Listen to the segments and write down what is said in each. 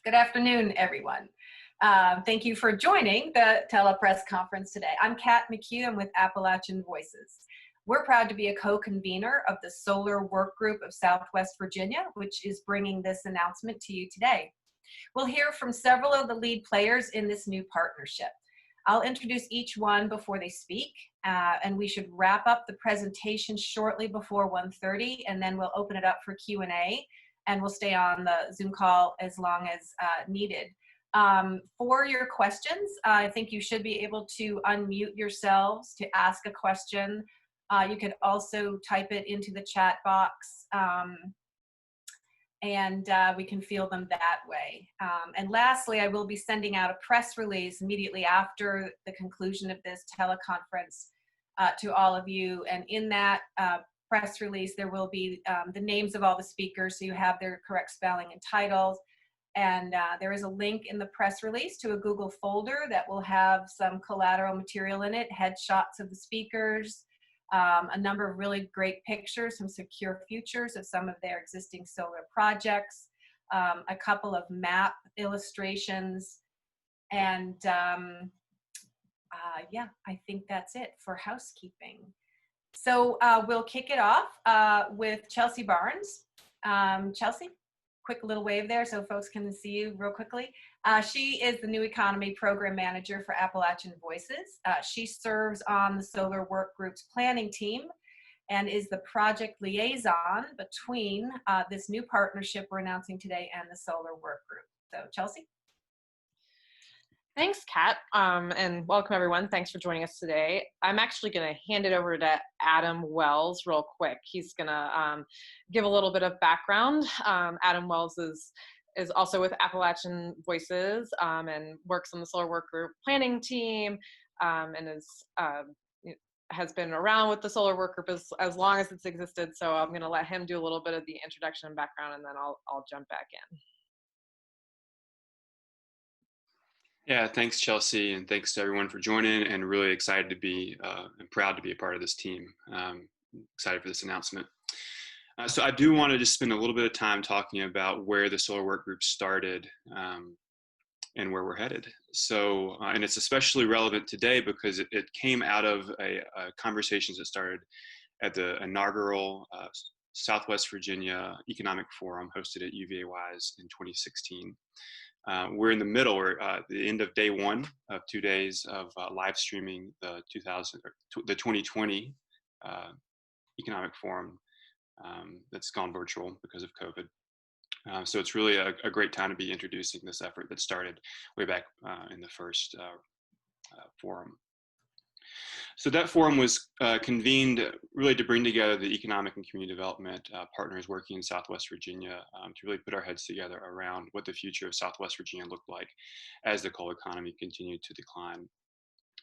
Good afternoon, everyone. Thank you for joining the telepress conference today. I'm Kat McHugh. I'm with Appalachian Voices. We're proud to be a co-convener of the Solar Work Group of Southwest Virginia, which is bringing this announcement to you today. We'll hear from several of the lead players in this new partnership. I'll introduce each one before they speak, and we should wrap up the presentation shortly before 1:30, and then we'll open it up for Q&A, and we'll stay on the Zoom call as long as needed. For your questions, I think you should be able to unmute yourselves to ask a question. You could also type it into the chat box, and we can field them that way. And lastly, I will be sending out a press release immediately after the conclusion of this teleconference to all of you. And in that press release, there will be the names of all the speakers, so you have their correct spelling and titles. And there is a link in the press release to a Google folder that will have some collateral material in it, headshots of the speakers, a number of really great pictures, some secure futures of some of their existing solar projects, a couple of map illustrations, and yeah, I think that's it for housekeeping. So we'll kick it off with Chelsea Barnes. Chelsea, quick little wave there so folks can see you real quickly. She is the New Economy Program Manager for Appalachian Voices. She serves on the Solar Work Group's planning team and is the project liaison between this new partnership we're announcing today and the Solar Work Group. So Chelsea? Thanks, Kat, and welcome everyone. Thanks for joining us today. I'm actually going to hand it over to Adam Wells real quick. He's going to give a little bit of background. Adam Wells is also with Appalachian Voices and works on the Solar Work Group planning team and has been around with the Solar Work Group as long as it's existed. So I'm going to let him do a little bit of the introduction and background, and then I'll jump back in. Yeah, thanks, Chelsea, and thanks to everyone for joining, and really excited to be and proud to be a part of this team. Excited for this announcement. So I do want to just spend a little bit of time talking about where the Solar Work Group started and where we're headed. So, and it's especially relevant today because it came out of a conversations that started at the inaugural Southwest Virginia Economic Forum hosted at UVA-Wise in 2016. We're in the middle, we're the end of day one of 2 days of live streaming the 2020 Economic Forum that's gone virtual because of COVID. So it's really a great time to be introducing this effort that started way back in the first forum. So that forum was convened really to bring together the economic and community development partners working in Southwest Virginia to really put our heads together around what the future of Southwest Virginia looked like as the coal economy continued to decline.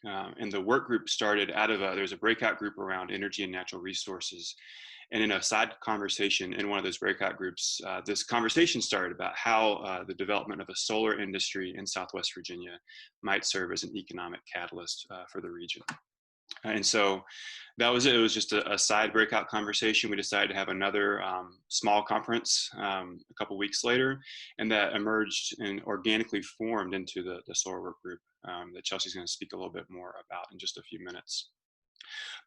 And the work group started out of there's a breakout group around energy and natural resources. And in a side conversation in one of those breakout groups, this conversation started about how the development of a solar industry in Southwest Virginia might serve as an economic catalyst for the region. And so that was it. It was just a side breakout conversation. We decided to have another small conference a couple weeks later, and that emerged and organically formed into the Solar Work Group that Chelsea's going to speak a little bit more about in just a few minutes.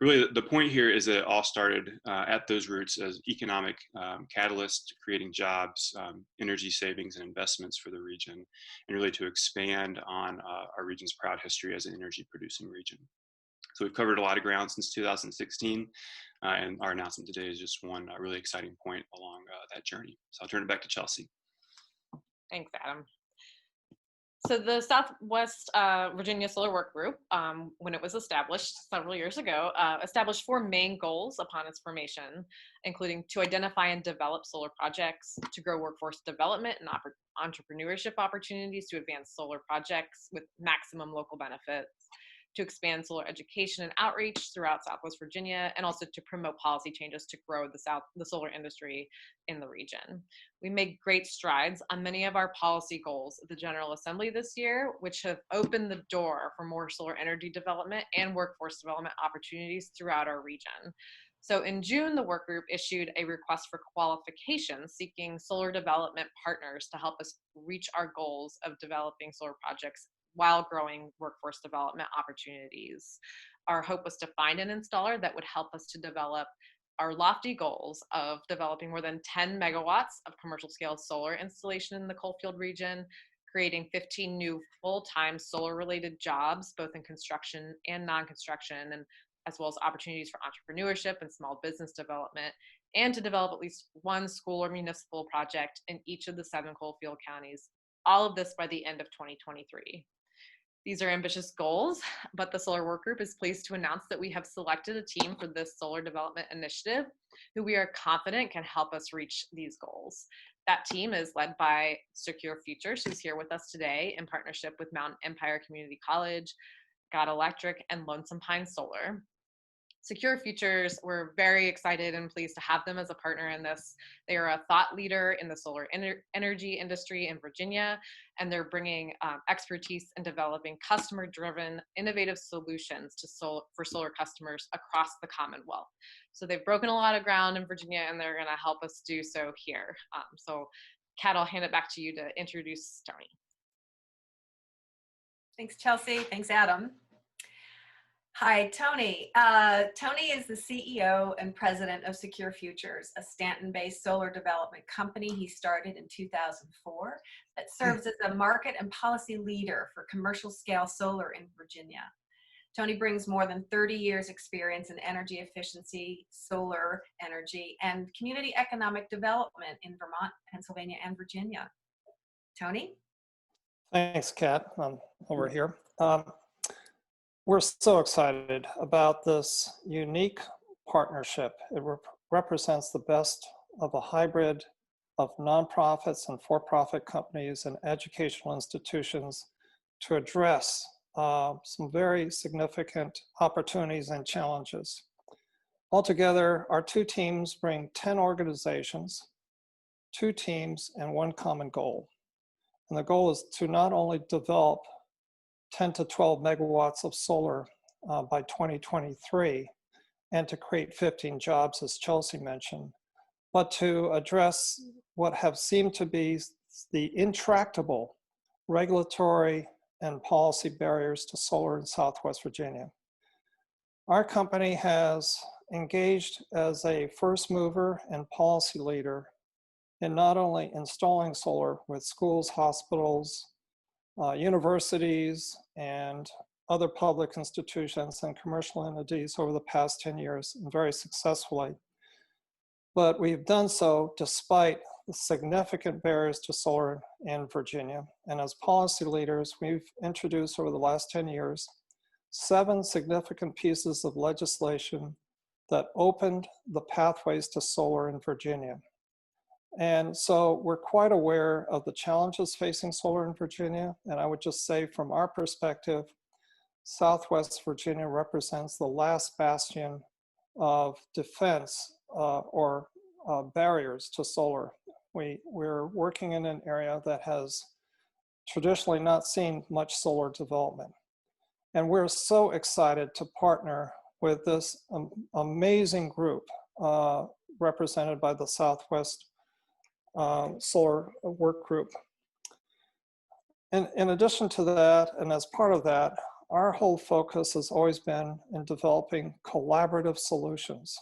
Really, the point here is that it all started at those roots as economic catalyst, creating jobs, energy savings, and investments for the region, and really to expand on our region's proud history as an energy producing region. So we've covered a lot of ground since 2016, and our announcement today is just one really exciting point along that journey. So I'll turn it back to Chelsea. Thanks, Adam. So the Southwest Virginia Solar Work Group, when it was established several years ago, established 4 main goals upon its formation, including to identify and develop solar projects, to grow workforce development and entrepreneurship opportunities to advance solar projects with maximum local benefits, to expand solar education and outreach throughout Southwest Virginia, and also to promote policy changes to grow the solar industry in the region. We made great strides on many of our policy goals at the General Assembly this year, which have opened the door for more solar energy development and workforce development opportunities throughout our region. So in June, the work group issued a request for qualifications seeking solar development partners to help us reach our goals of developing solar projects while growing workforce development opportunities. Our hope was to find an installer that would help us to develop our lofty goals of developing more than 10 megawatts of commercial scale solar installation in the coalfield region, creating 15 new full-time solar related jobs, both in construction and non-construction, and as well as opportunities for entrepreneurship and small business development, and to develop at least one school or municipal project in each of the 7 coalfield counties, all of this by the end of 2023. These are ambitious goals, but the Solar Work Group is pleased to announce that we have selected a team for this solar development initiative who we are confident can help us reach these goals. That team is led by Secure Futures, who's here with us today in partnership with Mountain Empire Community College, God Electric, and Lonesome Pine Solar. Secure Futures, we're very excited and pleased to have them as a partner in this. They are a thought leader in the solar energy industry in Virginia, and they're bringing expertise in developing customer-driven, innovative solutions for solar customers across the Commonwealth. So they've broken a lot of ground in Virginia, and they're going to help us do so here. So Kat, I'll hand it back to you to introduce Tony. Thanks, Chelsea. Thanks, Adam. Hi, Tony. Tony is the CEO and president of Secure Futures, a Stanton-based solar development company he started in 2004 that serves as a market and policy leader for commercial scale solar in Virginia. Tony brings more than 30 years experience in energy efficiency, solar energy, and community economic development in Vermont, Pennsylvania, and Virginia. Tony? Thanks, Kat. I'm over here. We're so excited about this unique partnership. It represents the best of a hybrid of nonprofits and for-profit companies and educational institutions to address some very significant opportunities and challenges. Altogether, our 2 teams bring 10 organizations, 2 teams, and 1 common goal. And the goal is to not only develop 10 to 12 megawatts of solar by 2023 and to create 15 jobs, as Chelsea mentioned, but to address what have seemed to be the intractable regulatory and policy barriers to solar in Southwest Virginia. Our company has engaged as a first mover and policy leader in not only installing solar with schools, hospitals, universities, and other public institutions and commercial entities over the past 10 years, and very successfully. But we've done so despite the significant barriers to solar in Virginia. And as policy leaders, we've introduced over the last 10 years 7 significant pieces of legislation that opened the pathways to solar in Virginia. And so we're quite aware of the challenges facing solar in Virginia. And I would just say from our perspective, Southwest Virginia represents the last bastion of defense or barriers to solar. We're working in an area that has traditionally not seen much solar development. And we're so excited to partner with this amazing group represented by the Southwest Solar Work Group. And in addition to that, and as part of that, our whole focus has always been in developing collaborative solutions.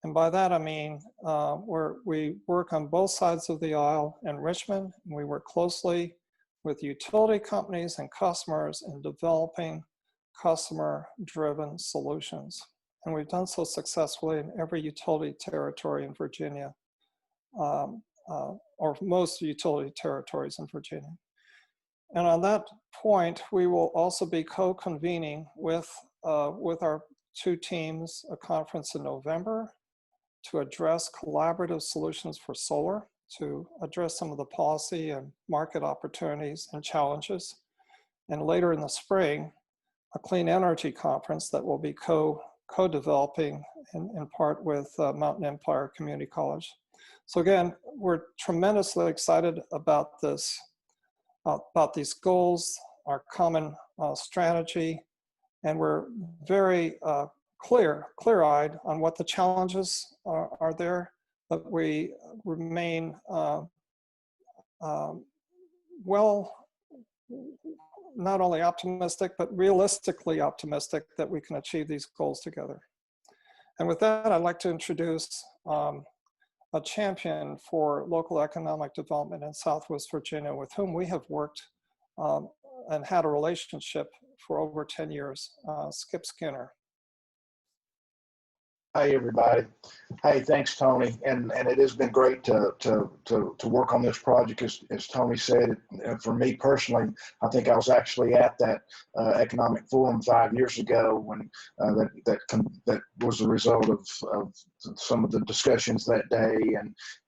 And by that I mean we work on both sides of the aisle in Richmond, and we work closely with utility companies and customers in developing customer-driven solutions. And we've done so successfully in every utility territory in Virginia, or most utility territories in Virginia. And on that point, we will also be co-convening with our 2 teams a conference in November to address collaborative solutions for solar, to address some of the policy and market opportunities and challenges. And later in the spring, a clean energy conference that will be co-developing in part with Mountain Empire Community College. So again, we're tremendously excited about this, about these goals, our common strategy, and we're very clear-eyed on what the challenges are there, but we remain well, not only optimistic, but realistically optimistic that we can achieve these goals together. And with that, I'd like to introduce a champion for local economic development in Southwest Virginia, with whom we have worked and had a relationship for over 10 years, Skip Skinner. Hey everybody. Hey, thanks Tony. And it has been great to work on this project. As Tony said, for me personally, I think I was actually at that economic forum 5 years ago when that was the result of some of the discussions that day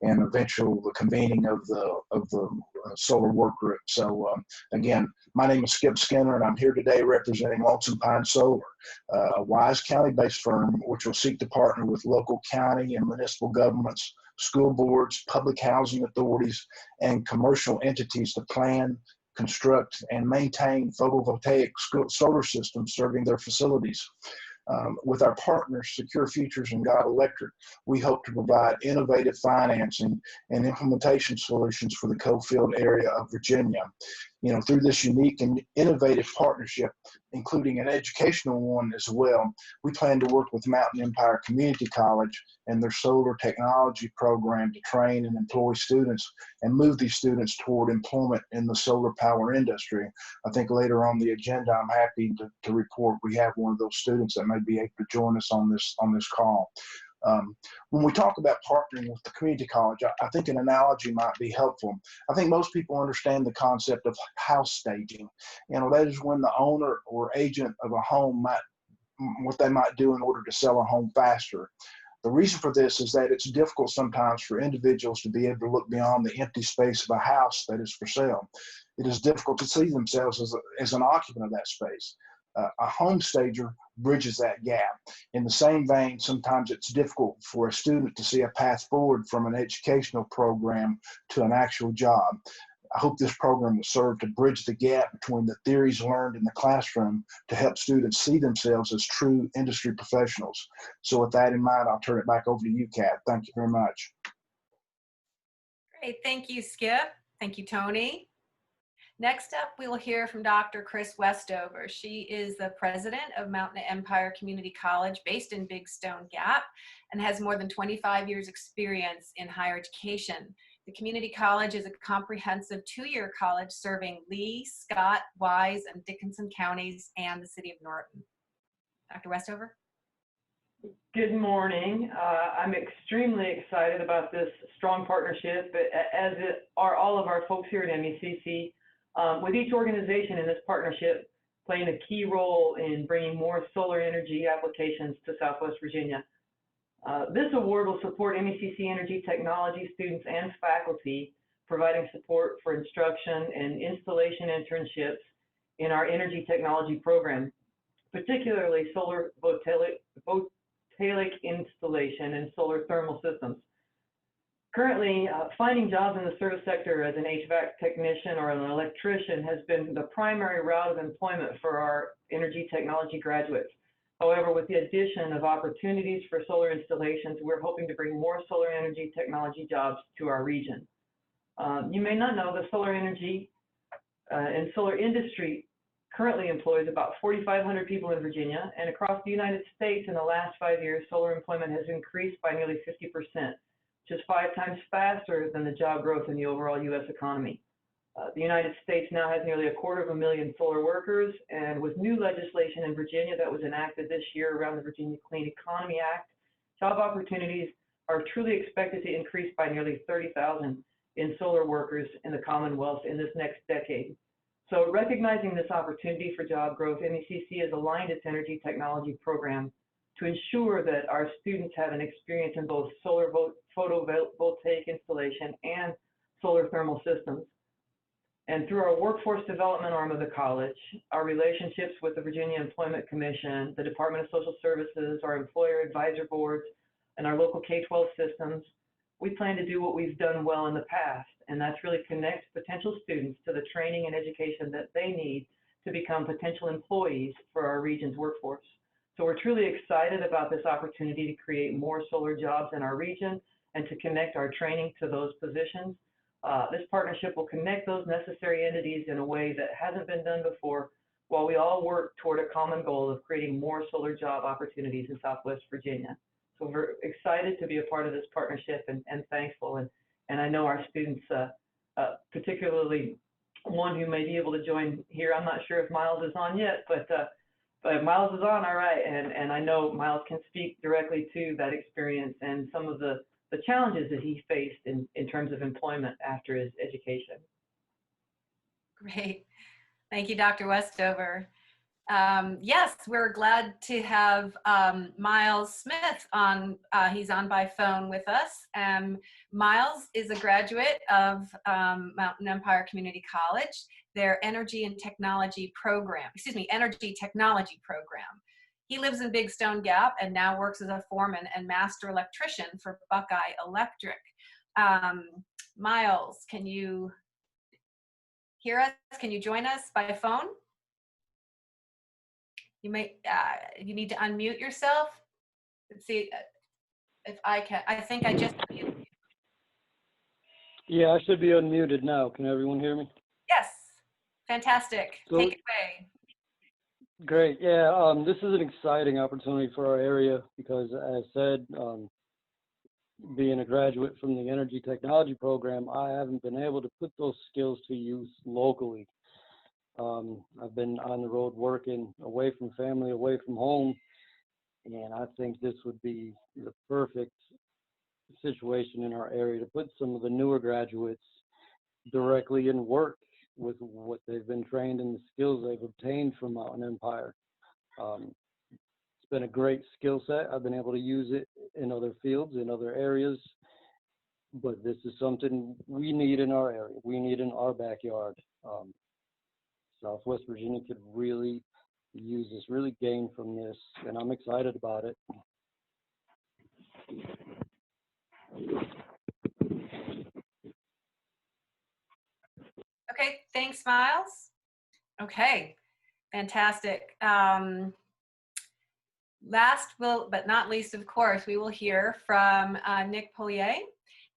and eventual the convening of the solar work group. So again, my name is Skip Skinner, and I'm here today representing Lonesome Pine Solar, a Wise County-based firm which will seek to partner with local county and municipal governments, school boards, public housing authorities, and commercial entities to plan, construct, and maintain photovoltaic solar systems serving their facilities. With our partners, Secure Futures and God Electric, we hope to provide innovative financing and implementation solutions for the coalfield area of Virginia. You know, through this unique and innovative partnership, including an educational one as well, we plan to work with Mountain Empire Community College and their solar technology program to train and employ students and move these students toward employment in the solar power industry. I think later on the agenda, I'm happy to report we have one of those students that may be able to join us on this call. When we talk about partnering with the community college, I think an analogy might be helpful. I think most people understand the concept of house staging. You know, that is when the owner or agent of a home what they might do in order to sell a home faster. The reason for this is that it's difficult sometimes for individuals to be able to look beyond the empty space of a house that is for sale. It is difficult to see themselves as an occupant of that space. A home stager bridges that gap. In the same vein, sometimes it's difficult for a student to see a path forward from an educational program to an actual job. I hope this program will serve to bridge the gap between the theories learned in the classroom to help students see themselves as true industry professionals. So with that in mind, I'll turn it back over to you, Kat. Thank you very much. Great, thank you, Skip. Thank you, Tony. Next up, we will hear from Dr. Chris Westover. She is the president of Mountain Empire Community College based in Big Stone Gap and has more than 25 years experience in higher education. The community college is a comprehensive 2-year college serving Lee, Scott, Wise, and Dickinson counties and the city of Norton. Dr. Westover? Good morning. I'm extremely excited about this strong partnership, as are all of our folks here at MECC, with each organization in this partnership playing a key role in bringing more solar energy applications to Southwest Virginia. This award will support MECC Energy Technology students and faculty, providing support for instruction and installation internships in our energy technology program, particularly solar voltaic installation and solar thermal systems. Currently, finding jobs in the service sector as an HVAC technician or an electrician has been the primary route of employment for our energy technology graduates. However, with the addition of opportunities for solar installations, we're hoping to bring more solar energy technology jobs to our region. You may not know the solar energy and solar industry currently employs about 4,500 people in Virginia, and across the United States in the last 5 years, solar employment has increased by nearly 50%, which is 5 times faster than the job growth in the overall U.S. economy. The United States now has nearly 250,000 solar workers, and with new legislation in Virginia that was enacted this year around the Virginia Clean Economy Act, job opportunities are truly expected to increase by nearly 30,000 in solar workers in the Commonwealth in this next decade. So recognizing this opportunity for job growth, MECC has aligned its energy technology program to ensure that our students have an experience in both solar photovoltaic installation and solar thermal systems. And through our workforce development arm of the college, our relationships with the Virginia Employment Commission, the Department of Social Services, our employer advisor boards, and our local K-12 systems, we plan to do what we've done well in the past, and that's really connect potential students to the training and education that they need to become potential employees for our region's workforce. So we're truly excited about this opportunity to create more solar jobs in our region and to connect our training to those positions. This partnership will connect those necessary entities in a way that hasn't been done before, while we all work toward a common goal of creating more solar job opportunities in Southwest Virginia. So we're excited to be a part of this partnership and thankful. And I know our students, particularly one who may be able to join here. I'm not sure if Miles is on yet, but Miles is on, all right. And I know Miles can speak directly to that experience and some of the challenges that he faced in terms of employment after his education. Great. Thank you, Dr. Westover. Yes, we're glad to have Miles Smith on. He's on by phone with us. Miles is a graduate of Mountain Empire Community College, their energy technology program. He lives in Big Stone Gap and now works as a foreman and master electrician for Buckeye Electric. Miles, can you hear us? Can you join us by phone? You may, you need to unmute yourself. Let's see if I can. I think I just unmuted you. Yeah, I should be unmuted now. Can everyone hear me? Yes, fantastic. So, take it away. Great. Yeah, this is an exciting opportunity for our area because, as said, being a graduate from the energy technology program, I haven't been able to put those skills to use locally. I've been on the road working away from family, away from home, and I think this would be the perfect situation in our area to put some of the newer graduates directly in work with what they've been trained and the skills they've obtained from Mountain Empire. It's been a great skill set. I've been able to use it in other fields, in other areas, but this is something we need in our area. We need in our backyard. Southwest Virginia could really use this, really gain from this, and I'm excited about it. Okay, thanks, Miles. Okay, fantastic. Last but not least, of course, we will hear from Nick Pollier.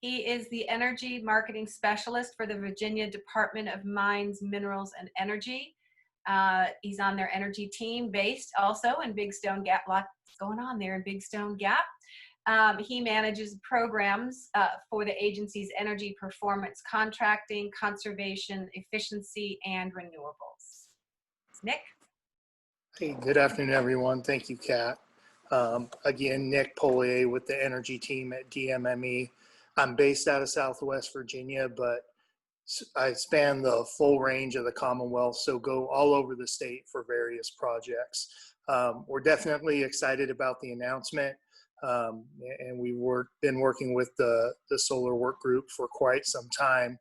He is the Energy Marketing Specialist for the Virginia Department of Mines, Minerals, and Energy. He's on their energy team based also in Big Stone Gap. Lots going on there in Big Stone Gap. He manages programs for the agency's energy performance contracting, conservation, efficiency, and renewables. Nick? Hey, good afternoon, everyone. Thank you, Kat. Again, Nick Pollier with the energy team at DMME. I'm based out of Southwest Virginia, but I span the full range of the Commonwealth, so go all over the state for various projects. We're definitely excited about the announcement, and we've been working with the solar work group for quite some time.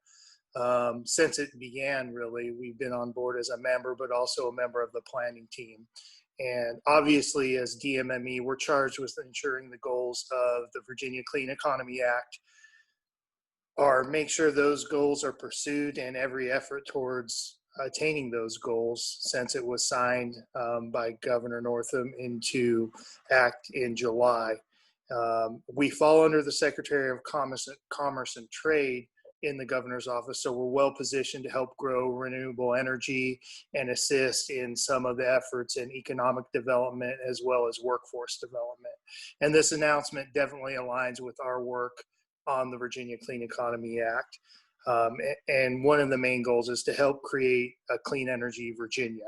Since it began, really, we've been on board as a member, but also a member of the planning team. And obviously, as DMME, we're charged with ensuring the goals of the Virginia Clean Economy Act make sure those goals are pursued and every effort towards attaining those goals since it was signed by Governor Northam into act in July. We fall under the Secretary of Commerce and Trade in the governor's office, so we're well positioned to help grow renewable energy and assist in some of the efforts in economic development as well as workforce development. And this announcement definitely aligns with our work on the Virginia Clean Economy Act. And one of the main goals is to help create a clean energy Virginia.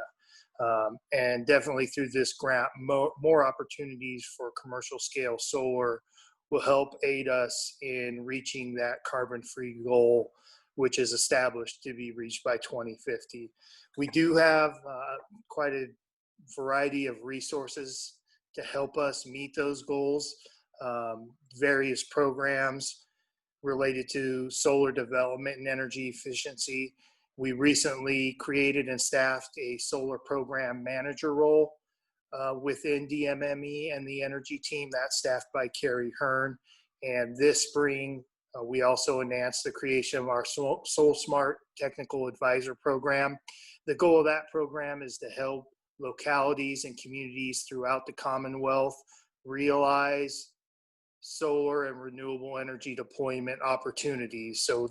And definitely through this grant, more opportunities for commercial scale solar will help aid us in reaching that carbon-free goal, which is established to be reached by 2050. We do have quite a variety of resources to help us meet those goals, various programs related to solar development and energy efficiency. We recently created and staffed a solar program manager role within DMME and the energy team. That's staffed by Carrie Hearn. And this spring, we also announced the creation of our Soul Smart Technical Advisor Program. The goal of that program is to help localities and communities throughout the Commonwealth realize solar and renewable energy deployment opportunities. So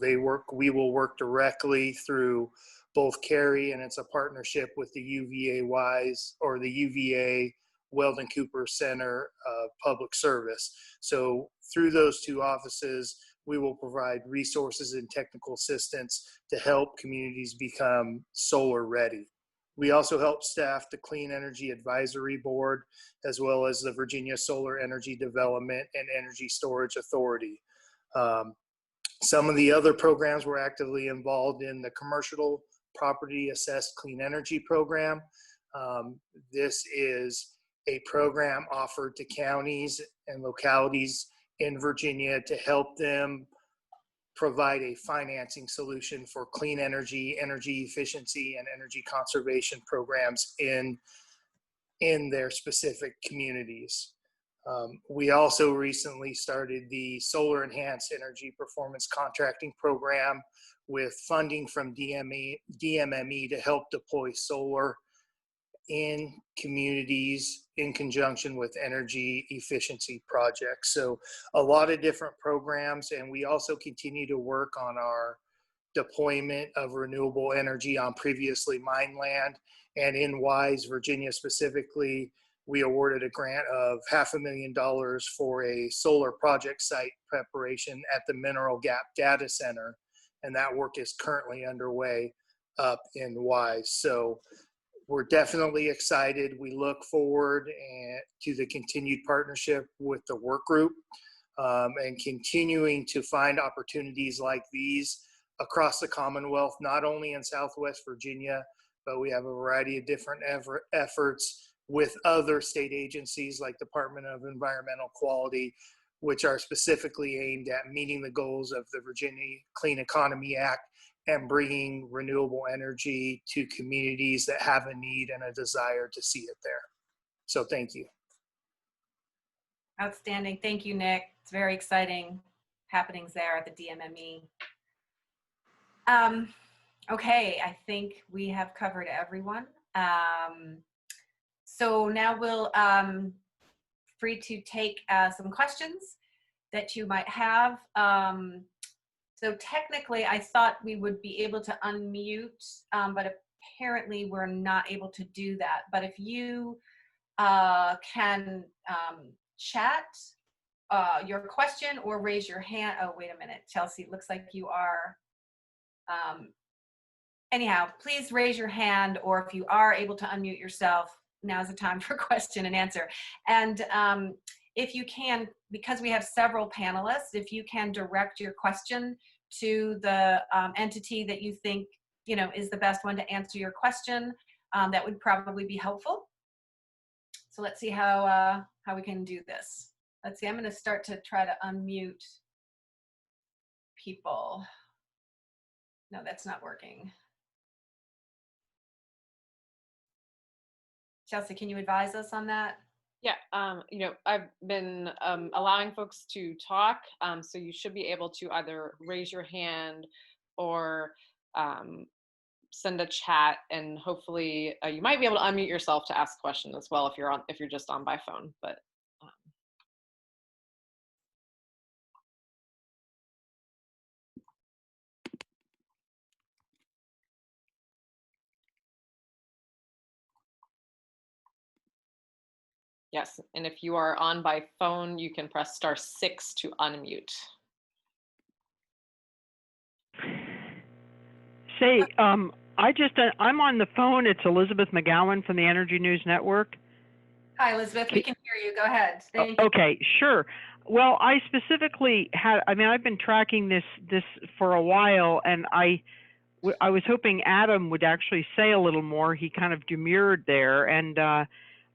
we will work directly through both CARI, and it's a partnership with the UVA WISE, or the UVA Weldon Cooper Center of Public Service. So through those two offices, we will provide resources and technical assistance to help communities become solar ready. We also help staff the Clean Energy Advisory Board, as well as the Virginia Solar Energy Development and Energy Storage Authority. Some of the other programs we're actively involved in: the Commercial Property Assessed Clean Energy Program. This is a program offered to counties and localities in Virginia to help them provide a financing solution for clean energy, energy efficiency, and energy conservation programs in their specific communities. We also recently started the Solar Enhanced Energy Performance Contracting Program with funding from DMME to help deploy solar in communities in conjunction with energy efficiency projects. So a lot of different programs, and we also continue to work on our deployment of renewable energy on previously mined land. And in WISE, Virginia specifically, we awarded a grant of $500,000 for a solar project site preparation at the Mineral Gap Data Center. And that work is currently underway up in WISE. So we're definitely excited. We look forward to the continued partnership with the work group and continuing to find opportunities like these across the Commonwealth, not only in Southwest Virginia, but we have a variety of different efforts with other state agencies like Department of Environmental Quality, which are specifically aimed at meeting the goals of the Virginia Clean Economy Act and bringing renewable energy to communities that have a need and a desire to see it there. So thank you. Outstanding. Thank you, Nick. It's very exciting happenings there at the DMME. Okay, I think we have covered everyone. So now we'll free to take some questions that you might have. So technically, I thought we would be able to unmute, but apparently we're not able to do that. But if you can chat your question or raise your hand. Oh, wait a minute, Chelsea, it looks like you are. Anyhow, please raise your hand, or if you are able to unmute yourself, now's the time for question and answer. And if you can, because we have several panelists, if you can direct your question to the entity that you think is the best one to answer your question, that would probably be helpful. So let's see how we can do this. Let's see, I'm going to start to try to unmute people. No, that's not working. Chelsea, can you advise us on that? Yeah, I've been allowing folks to talk, so you should be able to either raise your hand or send a chat, and hopefully you might be able to unmute yourself to ask questions as well if you're just on by phone. But yes, and if you are on by phone, you can press *6 to unmute. Say, I'm on the phone. It's Elizabeth McGowan from the Energy News Network. Hi, Elizabeth. We can hear you. Go ahead. Thank you. Okay, sure. Well, I specifically I've been tracking this for a while, and I was hoping Adam would actually say a little more. He kind of demurred there, and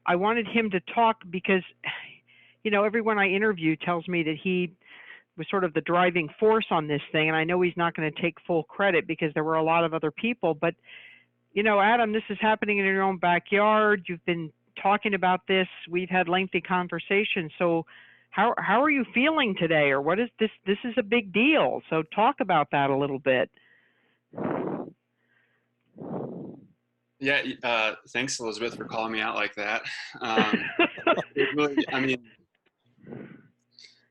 I wanted him to talk because, everyone I interview tells me that he was sort of the driving force on this thing, and I know he's not going to take full credit because there were a lot of other people. But, Adam, this is happening in your own backyard. You've been talking about this. We've had lengthy conversations. So how are you feeling today, or what is this? This is a big deal. So talk about that a little bit. Yeah, thanks, Elizabeth, for calling me out like that. It really, I mean,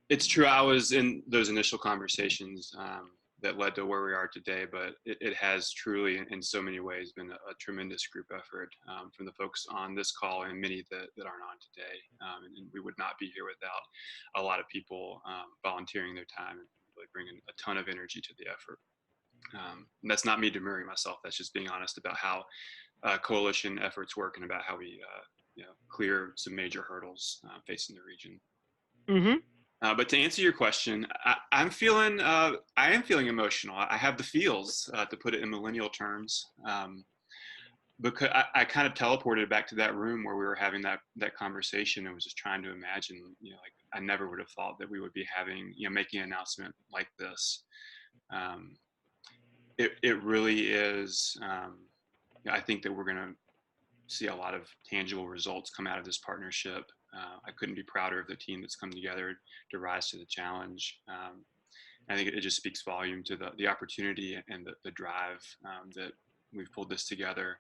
it's true. I was in those initial conversations that led to where we are today, but it has truly, in so many ways, been a tremendous group effort from the folks on this call and many that aren't on today. And we would not be here without a lot of people volunteering their time and really bringing a ton of energy to the effort. And that's not me demurring myself. That's just being honest about how coalition efforts work and about how we clear some major hurdles facing the region. Mm-hmm. But to answer your question, I am feeling emotional. I have the feels, to put it in millennial terms, because I kind of teleported back to that room where we were having that conversation and was just trying to imagine, like I never would have thought that we would be having, making an announcement like this. It really is. I think that we're going to see a lot of tangible results come out of this partnership. I couldn't be prouder of the team that's come together to rise to the challenge. I think it just speaks volume to the opportunity and the drive that we've pulled this together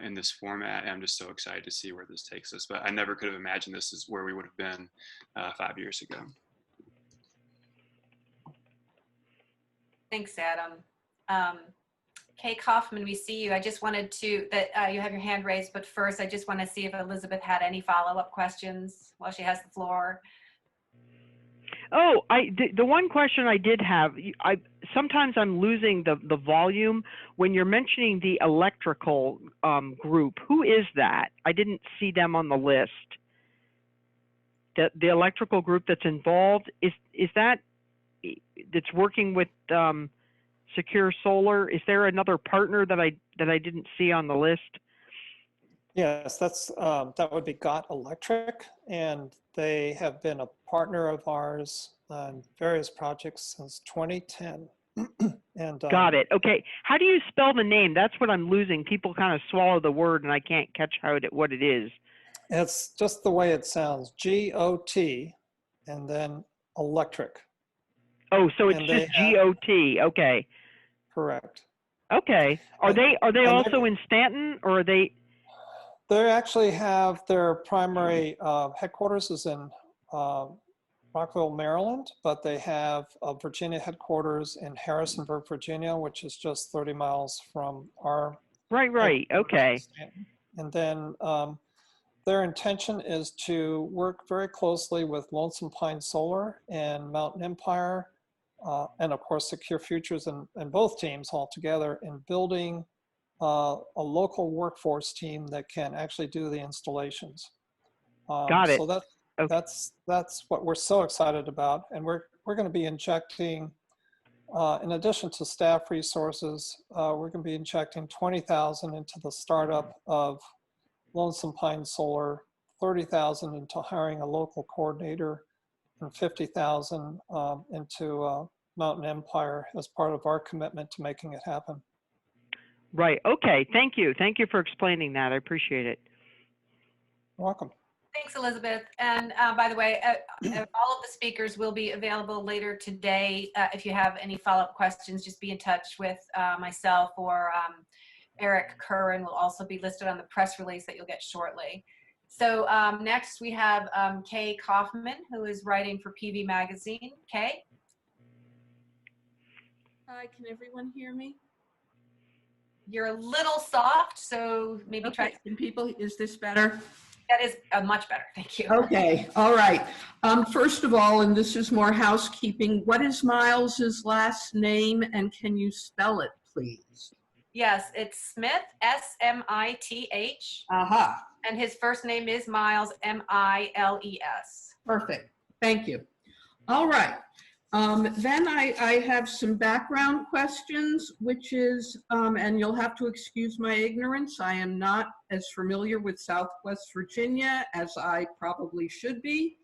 in this format. And I'm just so excited to see where this takes us. But I never could have imagined this is where we would have been 5 years ago. Thanks, Adam. Kay Kaufman, we see you. I just wanted to, you have your hand raised, but first I just want to see if Elizabeth had any follow-up questions while she has the floor. Oh, the one question I did have, sometimes I'm losing the volume when you're mentioning the electrical group. Who is that? I didn't see them on the list. The electrical group that's involved, is that that's working with Secure Solar? Is there another partner that I didn't see on the list? Yes, that would be GOT Electric, and they have been a partner of ours on various projects since 2010. And Got it. Okay. How do you spell the name? That's what I'm losing. People kind of swallow the word, and I can't catch what it is. It's just the way it sounds. GOT, and then electric. Oh, so it's just GOT. Okay. Correct. Okay. Are they also in Stanton, or are they? They actually have their primary headquarters is in Rockville, Maryland, but they have a Virginia headquarters in Harrisonburg, Virginia, which is just 30 miles from our. Right. Okay. And then their intention is to work very closely with Lonesome Pine Solar and Mountain Empire, and of course Secure Futures and both teams all together in building a local workforce team that can actually do the installations. Got it. So that's what we're so excited about, and we're going to be injecting, in addition to staff resources, we're going to be injecting $20,000 into the startup of Lonesome Pine Solar, $30,000 into hiring a local coordinator, and $50,000 into Mountain Empire as part of our commitment to making it happen. Right. Okay. Thank you. Thank you for explaining that. I appreciate it. You're welcome. Thanks, Elizabeth. And by the way, all of the speakers will be available later today. If you have any follow-up questions, just be in touch with myself or Eric Curran will also be listed on the press release that you'll get shortly. So next we have Kay Kaufman, who is writing for PV Magazine. Kay? Hi, can everyone hear me? You're a little soft, so maybe try. Can people, is this better? That is much better, thank you. Okay, all right. First of all, and this is more housekeeping, what is Miles's last name and can you spell it, please? Yes, it's Smith, S-M-I-T-H. Aha. And his first name is Miles, M-I-L-E-S. Perfect, thank you. All right. Then I have some background questions, which is, and you'll have to excuse my ignorance, I am not as familiar with Southwest Virginia as I probably should be.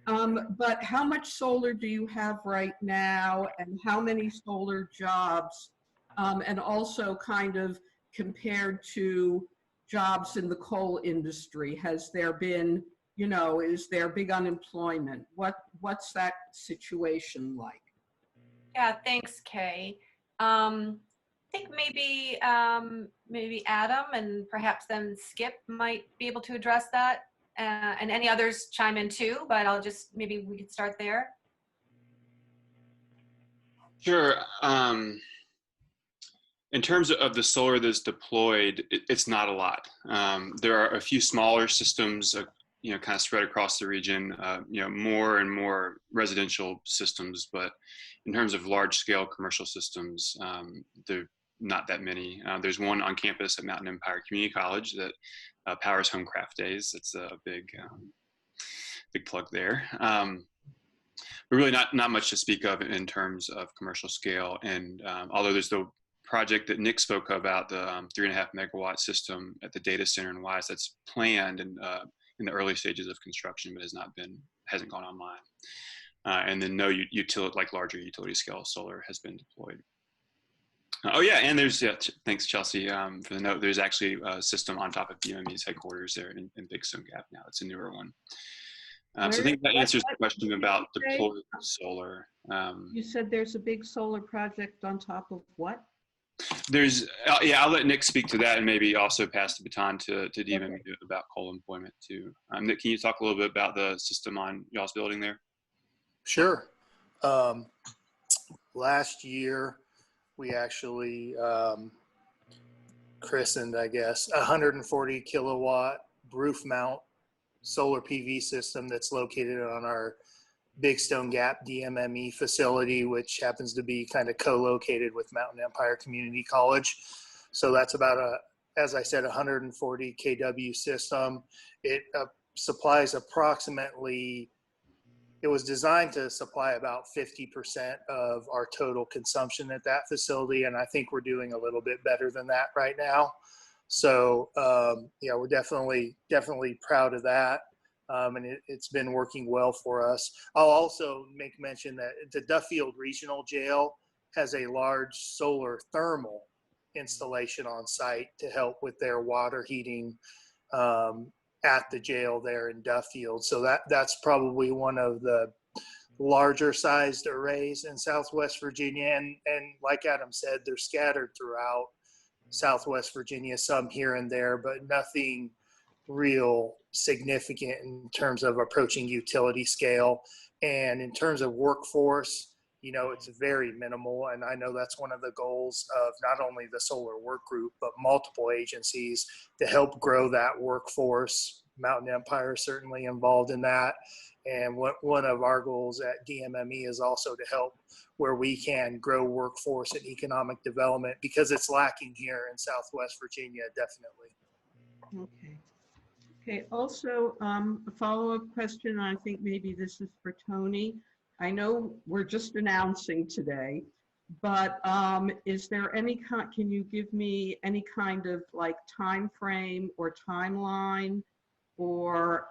But how much solar do you have right now and how many solar jobs? And also kind of compared to jobs in the coal industry, has there been, you know, is there big unemployment? What's that situation like? Yeah, thanks, Kay. I think maybe maybe Adam and perhaps then Skip might be able to address that, and any others chime in too. But I'll just maybe we could start there. Sure. In terms of the solar that's deployed, it's not a lot. There are a few smaller systems, kind of spread across the region. More and more residential systems, but in terms of large-scale commercial systems, there are not that many. There's one on campus at Mountain Empire Community College that powers Home Craft Days. It's a big plug there. But really not much to speak of in terms of commercial scale. And although there's the project that Nick spoke about, the 3.5 megawatt system at the data center in Wise, that's planned and in the early stages of construction, but hasn't gone online. And then no larger utility scale solar has been deployed. Oh yeah, and there's, thanks Chelsea for the note, there's actually a system on top of DMME's headquarters there in Big Stone Gap now. It's a newer one. So I think that answers the question about deployed solar. You said there's a big solar project on top of what? I'll let Nick speak to that and maybe also pass the baton to DMME about coal employment too. Nick, can you talk a little bit about the system on y'all's building there? Sure. Last year, we actually christened, I guess, a 140 kilowatt roof mount solar PV system that's located on our Big Stone Gap DMME facility, which happens to be kind of co-located with Mountain Empire Community College. So that's about as I said, 140 kW system. It supplies approximately, it was designed to supply about 50% of our total consumption at that facility. And I think we're doing a little bit better than that right now. So we're definitely proud of that. And it's been working well for us. I'll also make mention that the Duffield Regional Jail has a large solar thermal installation on site to help with their water heating at the jail there in Duffield. So that's probably one of the larger sized arrays in Southwest Virginia. And like Adam said, they're scattered throughout Southwest Virginia, some here and there, but nothing real significant in terms of approaching utility scale. And in terms of workforce, it's very minimal. And I know that's one of the goals of not only the solar work group, but multiple agencies to help grow that workforce. Mountain Empire is certainly involved in that. And one of our goals at DMME is also to help where we can grow workforce and economic development, because it's lacking here in Southwest Virginia, definitely. Okay. Okay, also a follow-up question, I think maybe this is for Tony. I know we're just announcing today, but is there can you give me any kind of like time frame or timeline, or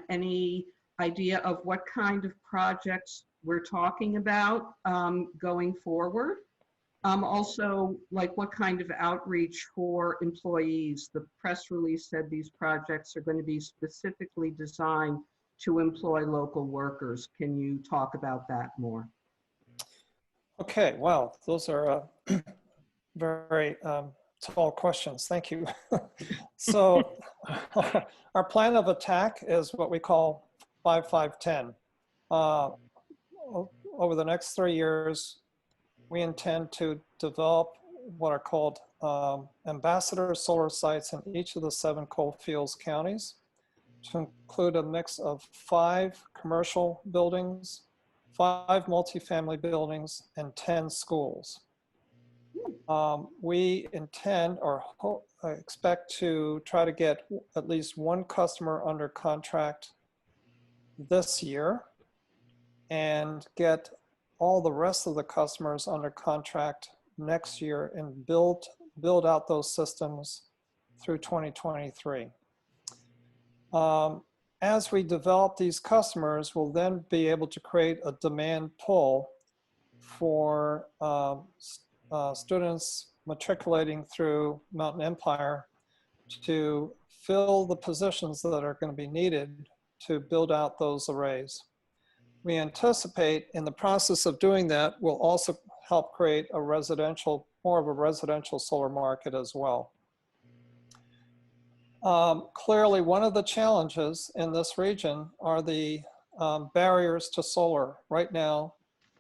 any idea of what kind of projects we're talking about going forward? Also, like what kind of outreach for employees? The press release said these projects are going to be specifically designed to employ local workers. Can you talk about that more? Okay, well, those are very tall questions. Thank you. So our plan of attack is what we call 5-5-10. Over the next 3 years, we intend to develop what are called ambassador solar sites in each of the 7 coalfields counties, to include a mix of 5 commercial buildings, 5 multifamily buildings, and 10 schools. We intend or expect to try to get at least 1 customer under contract this year and get all the rest of the customers under contract next year and build out those systems through 2023. As we develop these customers, we'll then be able to create a demand pull for students matriculating through Mountain Empire to fill the positions that are going to be needed to build out those arrays. We anticipate in the process of doing that, we'll also help create a residential more of a residential solar market as well. Clearly, one of the challenges in this region are the barriers to solar. Right now,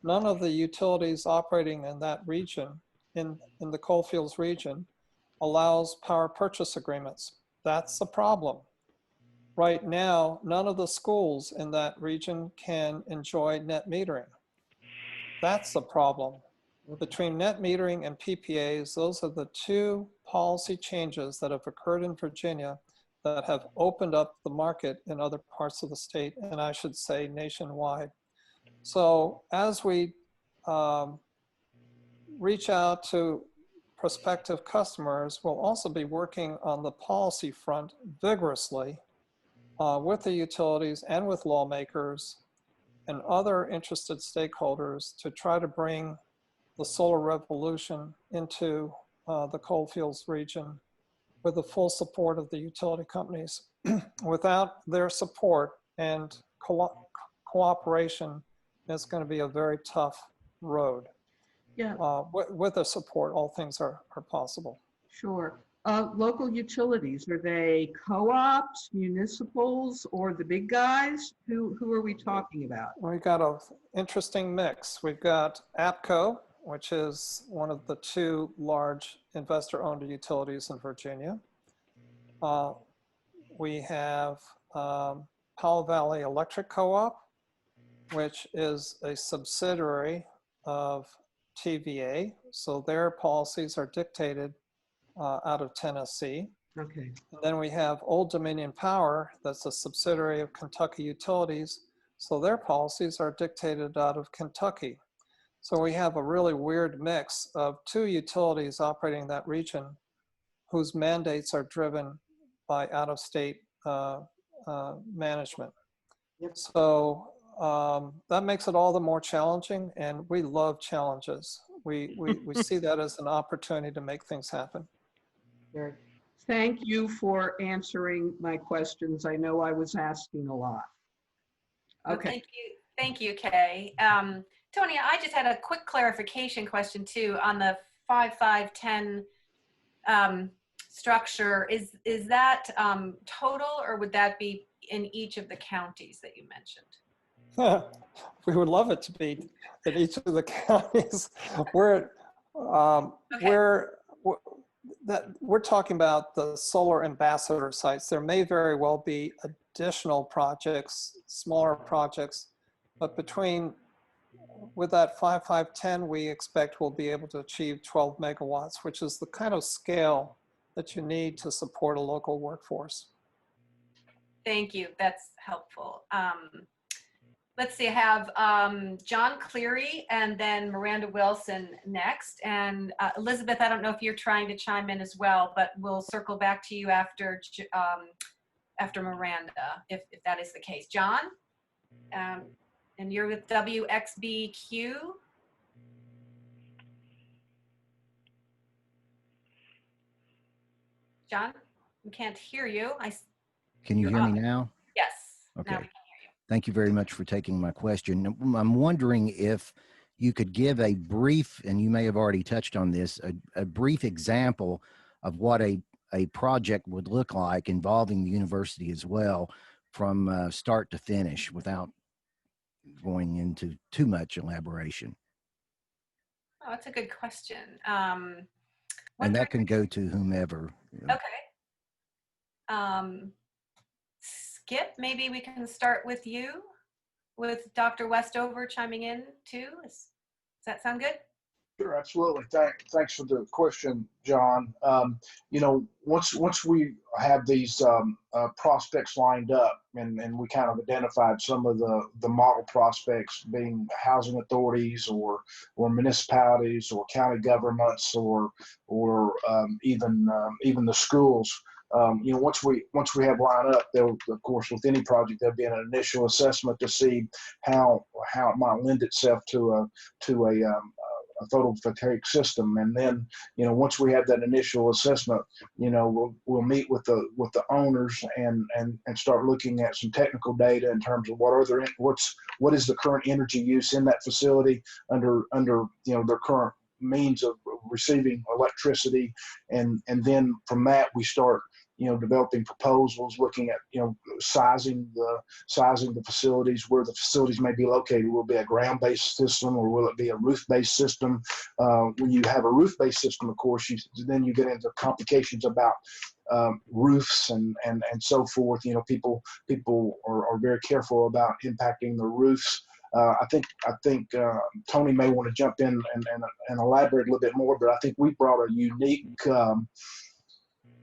none of the utilities operating in that region, in the coalfields region, allows power purchase agreements. That's the problem. Right now, none of the schools in that region can enjoy net metering. That's the problem. Between net metering and PPAs, those are the two policy changes that have occurred in Virginia that have opened up the market in other parts of the state, and I should say nationwide. So as we reach out to prospective customers, we'll also be working on the policy front vigorously with the utilities and with lawmakers and other interested stakeholders to try to bring the solar revolution into the coalfields region with the full support of the utility companies. Without their support and cooperation, it's going to be a very tough road. Yeah, With their support, all things are possible. sure. Local utilities, are they co-ops, municipals, or the big guys? Who are we talking about? We've got an interesting mix. We've got APCO, which is one of the two large investor-owned utilities in Virginia. We have Powell Valley Electric Co-op, which is a subsidiary of TVA. So their policies are dictated out of Tennessee. Okay. And then we have Old Dominion Power, that's a subsidiary of Kentucky Utilities. So their policies are dictated out of Kentucky. So we have a really weird mix of two utilities operating in that region whose mandates are driven by out-of-state management. Yep. So that makes it all the more challenging, and we love challenges. We see that as an opportunity to make things happen. Very. Thank you for answering my questions. I know I was asking a lot. Okay. Thank you, Kay. Tony, I just had a quick clarification question too on the 5-5-10 structure. Is that total, or would that be in each of the counties that you mentioned? We would love it to be in each of the counties. We're talking about the solar ambassador sites. There may very well be additional projects, smaller projects, but with that 5-5-10, we expect we'll be able to achieve 12 megawatts, which is the kind of scale that you need to support a local workforce. Thank you. That's helpful. Let's see, I have John Cleary and then Miranda Wilson next. And Elizabeth, I don't know if you're trying to chime in as well, but we'll circle back to you after Miranda, if that is the case. John, and you're with WXBQ. John, we can't hear you. Can you hear me now? Yes. Okay. Now we can hear you. Thank you very much for taking my question. I'm wondering if you could give a brief, and you may have already touched on this, a brief example of what a project would look like involving the university as well from start to finish without going into too much elaboration. Oh, that's a good question. And that can go to whomever. You know. Okay. Skip, maybe we can start with you, with Dr. Westover chiming in too. Does that sound good? Sure, absolutely. Thanks for the question, John. You know, once we have these prospects lined up, and we kind of identified some of the model prospects being housing authorities or municipalities or county governments or even the schools. You know, once we have lined up, there, of course, with any project, there'll be an initial assessment to see how it might lend itself to a photovoltaic system. And then, you know, once we have that initial assessment, you know, we'll meet with the owners and start looking at some technical data in terms of what is the current energy use in that facility under you know, their current means of receiving electricity, and then from that we start developing proposals, looking at sizing the facilities, where the facilities may be located. Will it be a ground-based system, or will it be a roof-based system? When you have a roof-based system, of course, then you get into complications about roofs and so forth. People are very careful about impacting the roofs. I think Tony may want to jump in and elaborate a little bit more, but I think we brought a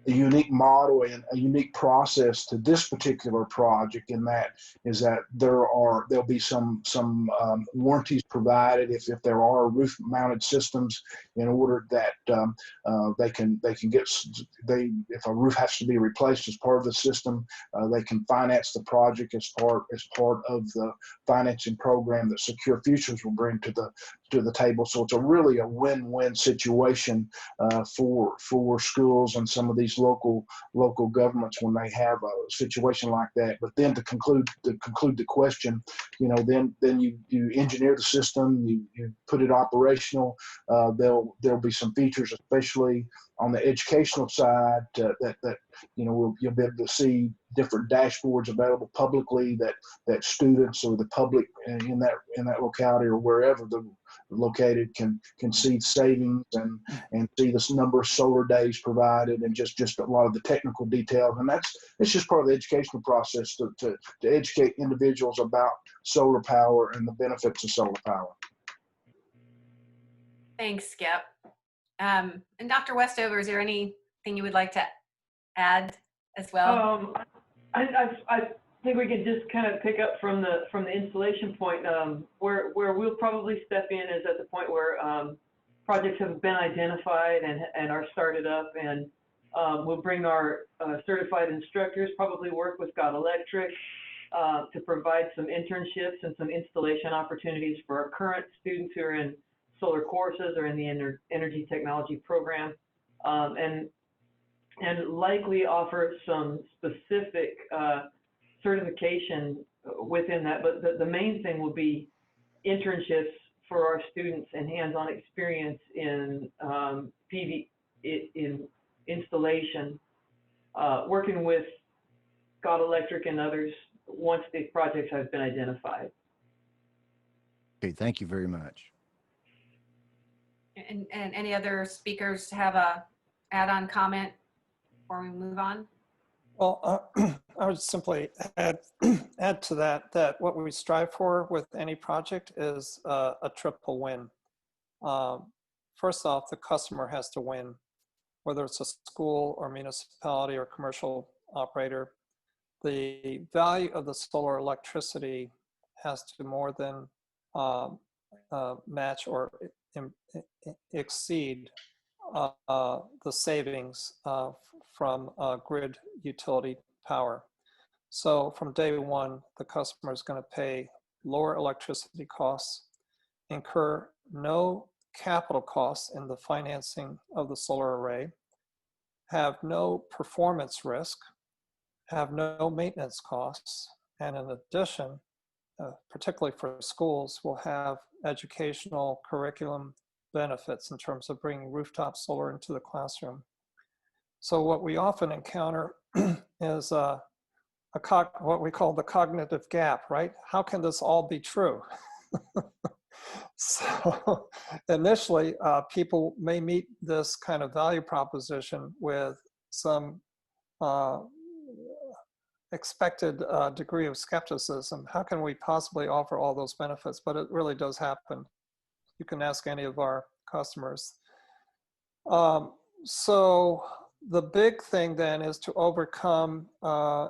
unique model and a unique process to this particular project, in that is that there'll be some warranties provided if there are roof mounted systems, in order that they can get if a roof has to be replaced as part of the system, they can finance the project as part of the financing program that Secure Futures will bring to the table. So it's really a win-win situation for schools and some of these local governments when they have a situation like that. But then to conclude the question, then you engineer the system, you put it operational. There'll be some features, especially on the educational side, that you'll be able to see different dashboards available publicly that students or the public in that locality or wherever they're located can see savings and see this number of solar days provided, and just a lot of the technical details. And it's just part of the educational process to educate individuals about solar power and the benefits of solar power. Thanks, Skip. And Dr. Westover, is there anything you would like to add as well? I think we could just kind of pick up from the installation point. Where we'll probably step in is at the point where projects have been identified and are started up, and we'll bring our certified instructors, probably work with God Electric to provide some internships and some installation opportunities for our current students who are in solar courses or in the energy technology program, and likely offer some specific certification within that. But the main thing will be internships for our students and hands-on experience in PV in installation, working with God Electric and others once the projects have been identified. Okay, thank you very much. And any other speakers have a add-on comment before we move on? Well, I would simply add to that what we strive for with any project is a triple win. First off, the customer has to win, whether it's a school or municipality or commercial operator. The value of the solar electricity has to more than match or exceed the savings from grid utility power. So from day one, the customer is going to pay lower electricity costs, incur no capital costs in the financing of the solar array, have no performance risk, have no maintenance costs, and in addition, particularly for schools, will have educational curriculum benefits in terms of bringing rooftop solar into the classroom. So what we often encounter is what we call the cognitive gap, right? How can this all be true? So initially, people may meet this kind of value proposition with some expected degree of skepticism. How can we possibly offer all those benefits? But it really does happen. You can ask any of our customers. So the big thing then is to overcome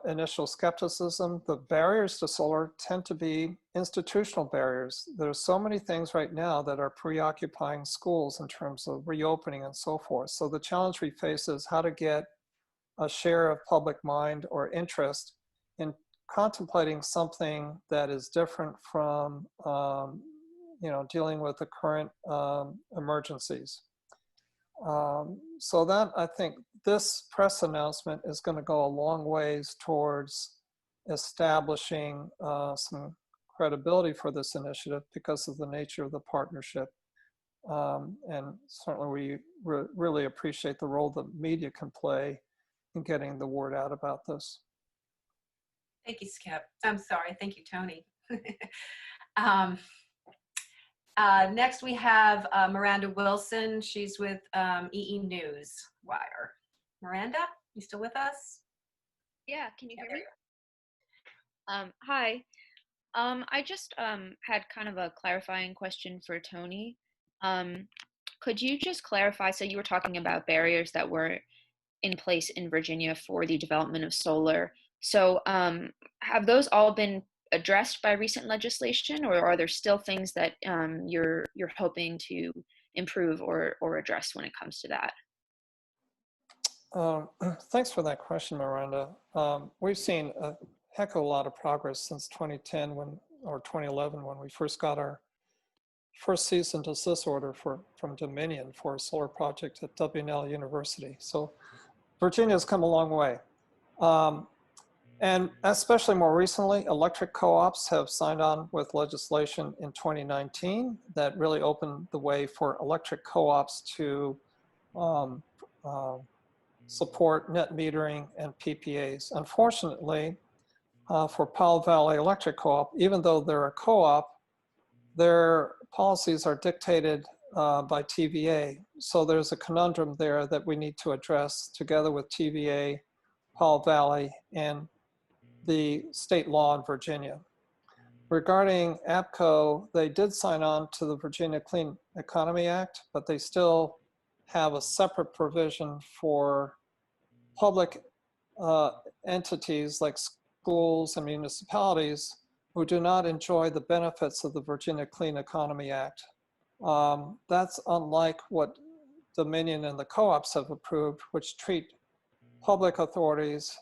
initial skepticism. The barriers to solar tend to be institutional barriers. There's so many things right now that are preoccupying schools in terms of reopening and so forth. So the challenge we face is how to get a share of public mind or interest in contemplating something that is different from dealing with the current emergencies. So that, I think, this press announcement is going to go a long ways towards establishing some credibility for this initiative because of the nature of the partnership. And certainly we really appreciate the role that media can play in getting the word out about this. Thank you, Skip. I'm sorry. Thank you, Tony. Next, we have Miranda Wilson. She's with EE News Wire. Miranda, you still with us? Yeah, can you hear me? Hi. I just had kind of a clarifying question for Tony. Could you just clarify, so you were talking about barriers that were in place in Virginia for the development of solar. So have those all been addressed by recent legislation, or are there still things that you're hoping to improve or address when it comes to that? Thanks for that question, Miranda. We've seen a heck of a lot of progress since 2010 or 2011 when we first got our first cease and desist order from Dominion for a solar project at W&L University. So Virginia's come a long way. And especially more recently, electric co-ops have signed on with legislation in 2019 that really opened the way for electric co-ops to support net metering and PPAs. Unfortunately, for Powell Valley Electric Co-op, even though they're a co-op, their policies are dictated by TVA. So there's a conundrum there that we need to address together with TVA, Powell Valley, and the state law in Virginia. Regarding APCO, they did sign on to the Virginia Clean Economy Act, but they still have a separate provision for public entities like schools and municipalities who do not enjoy the benefits of the Virginia Clean Economy Act. That's unlike what Dominion and the co-ops have approved, which treat public authorities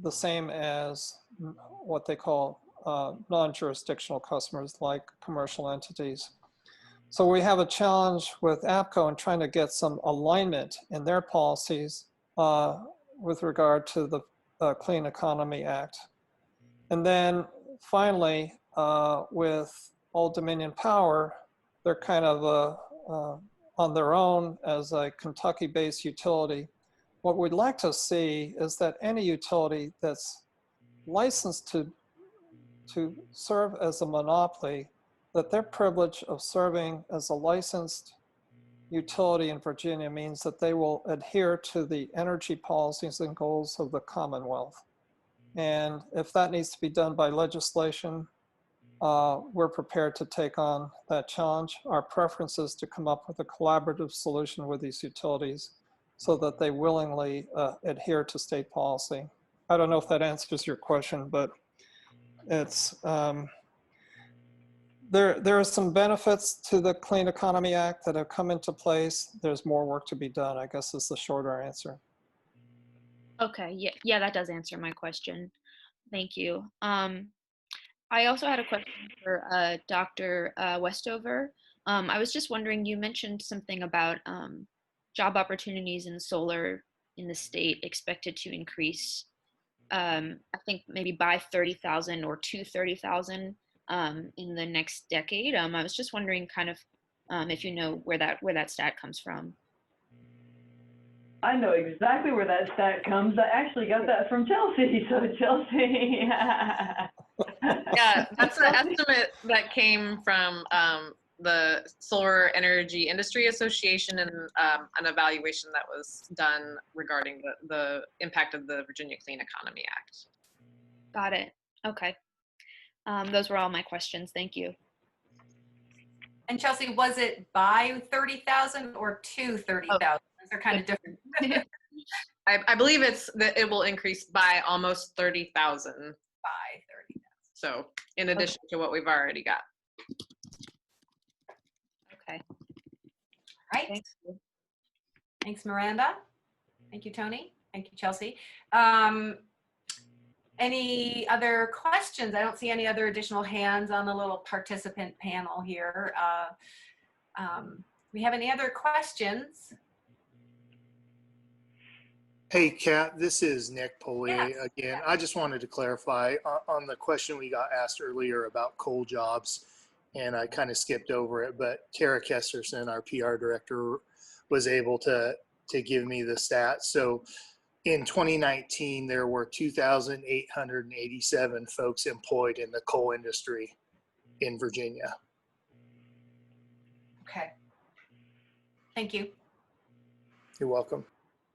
the same as what they call non-jurisdictional customers like commercial entities. So we have a challenge with APCO in trying to get some alignment in their policies with regard to the Clean Economy Act. And then finally, with Old Dominion Power, they're kind of on their own as a Kentucky-based utility. What we'd like to see is that any utility that's licensed to serve as a monopoly, that their privilege of serving as a licensed utility in Virginia means that they will adhere to the energy policies and goals of the Commonwealth. And if that needs to be done by legislation, we're prepared to take on that challenge. Our preference is to come up with a collaborative solution with these utilities so that they willingly adhere to state policy. I don't know if that answers your question, but it's, there are some benefits to the Clean Economy Act that have come into place. There's more work to be done, I guess is the shorter answer. Okay, yeah, that does answer my question. Thank you. I also had a question for Dr. Westover. I was just wondering, you mentioned something about job opportunities in solar in the state expected to increase, I think maybe by 30,000 or to 30,000 in the next decade. I was just wondering kind of if you know where that stat comes from. I know exactly where that stat comes. I actually got that from Chelsea. So Chelsea. Yeah, that's an estimate that came from the Solar Energy Industry Association and an evaluation that was done regarding the impact of the Virginia Clean Economy Act. Got it. Okay. Those were all my questions. Thank you. And Chelsea, was it by 30,000 or to 30,000? They're kind of different. I believe it will increase by almost 30,000. By 30,000. So in addition to what we've already got. Okay. All right. Thanks. Thanks, Miranda. Thank you, Tony. Thank you, Chelsea. Any other questions? I don't see any other additional hands on the little participant panel here. We have any other questions? Hey, Kat, this is Nick Polier Yes. again. I just wanted to clarify on the question we got asked earlier about coal jobs and I kind of skipped over it, but Tara Kesterson, our PR director, was able to give me the stats. So in 2019, there were 2,887 folks employed in the coal industry in Virginia. Okay. Thank you. You're welcome.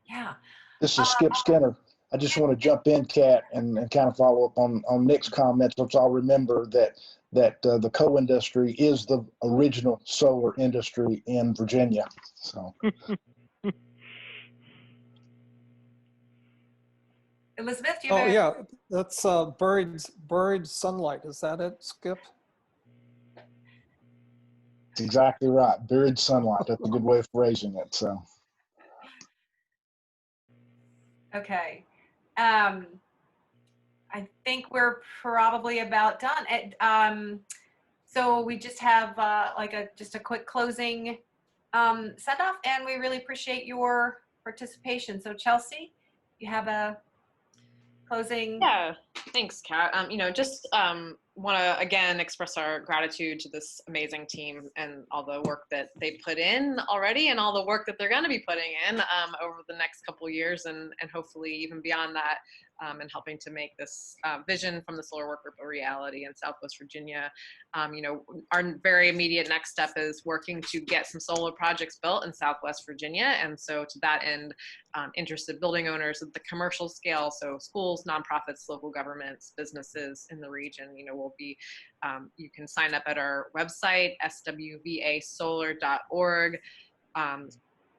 Yeah. This is Skip Skinner. I just want to jump in, Kat, and kind of follow up on Nick's comments. Let's all remember that the coal industry is the original solar industry in Virginia. So. Elizabeth, do you have yeah, that's buried sunlight. Is that it, Skip? That's exactly right. Buried sunlight. That's a good way of phrasing it. So. Okay. I think we're probably about done. So we just have just a quick closing send off, and we really appreciate your participation. So Chelsea, you have a closing. Yeah, thanks, Kat. Just want to again express our gratitude to this amazing team and all the work that they put in already, and all the work that they're going to be putting in over the next couple of years, and hopefully even beyond that, and helping to make this vision from the Solar Work Group a reality in Southwest Virginia. Our very immediate next step is working to get some solar projects built in Southwest Virginia, and so to that end, interested building owners at the commercial scale, so schools, nonprofits, local governments, businesses in the region, will be, you can sign up at our website, swvasolar.org.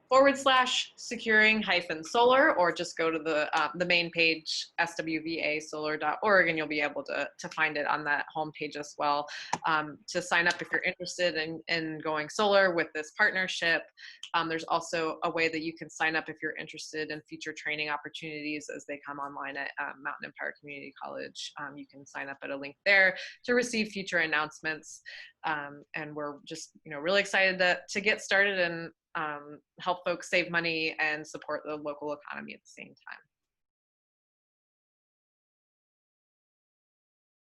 /securing-solar, or just go to the main page, swvasolar.org, and you'll be able to find it on that homepage as well. To sign up if you're interested in going solar with this partnership. There's also a way that you can sign up if you're interested in future training opportunities as they come online at Mountain Empire Community College. You can sign up at a link there to receive future announcements. And we're just really excited to get started and help folks save money and support the local economy at the same time.